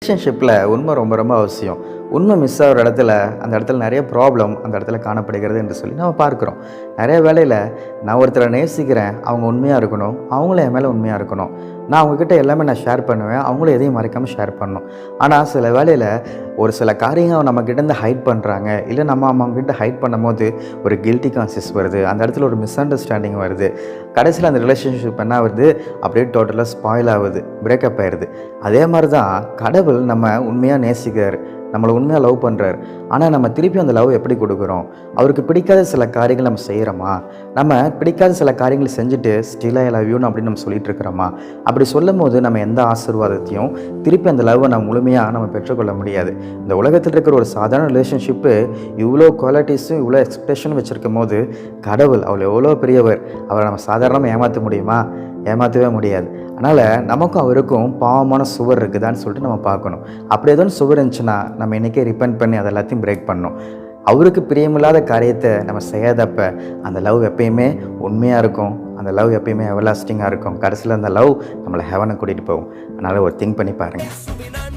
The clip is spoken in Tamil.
ரிலேஷன்ஷிப்பில் உண்மை ரொம்ப ரொம்ப அவசியம். உண்மை மிஸ் ஆகிற இடத்துல அந்த இடத்துல நிறைய ப்ராப்ளம் அந்த இடத்துல காணப்படுகிறது என்று சொல்லி நம்ம பார்க்குறோம். நிறைய வேளையில் நான் ஒருத்தரை நேசிக்கிறேன், அவங்க உண்மையாக இருக்கணும், அவங்களும் என் மேலே உண்மையாக இருக்கணும். நான் அவங்கக்கிட்ட எல்லாமே நான் ஷேர் பண்ணுவேன், அவங்களும் எதையும் மறைக்காமல் ஷேர் பண்ணணும். ஆனால் சில வேளையில் ஒரு சில காரியங்கள் நம்மக்கிட்டேருந்து ஹைட் பண்ணுறாங்க, இல்லை நம்ம அவங்கக்கிட்ட ஹைட் பண்ணும்போது ஒரு கில்ட்டி கான்சியஸ் வருது, அந்த இடத்துல ஒரு மிஸ் அண்டர்ஸ்டாண்டிங் வருது. கடைசியில் அந்த ரிலேஷன்ஷிப் என்ன ஆகுது, அப்படியே டோட்டலாக ஸ்பாயில் ஆகுது, பிரேக்கப் ஆயிடுது. அதே மாதிரி தான் கடவுள் நம்ம உண்மையாக நேசிக்கிறார், நம்மளை உண்மையாக லவ் பண்ணுறாரு. ஆனால் நம்ம திருப்பி அந்த லவ் எப்படி கொடுக்குறோம்? அவருக்கு பிடிக்காத சில காரியங்கள் நம்ம செய்கிறோமா? நம்ம பிடிக்காத சில காரியங்களை செஞ்சுட்டு ஸ்டில் ஐ லவ் யூன்னு அப்படின்னு நம்ம சொல்லிட்டு இருக்கிறோமா? அப்படி சொல்லும் போது நம்ம எந்த ஆசீர்வாதத்தையும் திருப்பி அந்த லவ்வை நம்ம முழுமையாக நம்ம பெற்றுக்கொள்ள முடியாது. இந்த உலகத்தில் இருக்கிற ஒரு சாதாரண ரிலேஷன்ஷிப்பு இவ்வளோ குவாலிட்டிஸும் இவ்வளோ எக்ஸ்பெக்டேஷனும் வச்சுருக்கும் போது கடவுள் அவர் எவ்வளோ பெரியவர், அவரை நம்ம சாதாரணமாக ஏமாற்ற முடியுமா? ஏமாற்றவே முடியாது. அதனால் நமக்கும் அவருக்கும் பாவமான சுவர் இருக்குதான்னு சொல்லிட்டு நம்ம பார்க்கணும். அப்படி எதுவும் சுவர் இருந்துச்சுன்னா நம்ம இன்றைக்கே ரிப்பெண்ட் பண்ணி அதை எல்லாத்தையும் பிரேக் பண்ணணும். அவருக்கு பிரியமில்லாத காரியத்தை நம்ம செய்யாதப்ப அந்த லவ் எப்பயுமே உண்மையாக இருக்கும், அந்த லவ் எப்பயுமே எவர்லாஸ்டிங்காக இருக்கும். கடைசியில் அந்த லவ் நம்மளை ஹெவனை கூட்டிகிட்டு போகும். அதனால் ஒரு திங்க் பண்ணி பாருங்கள்.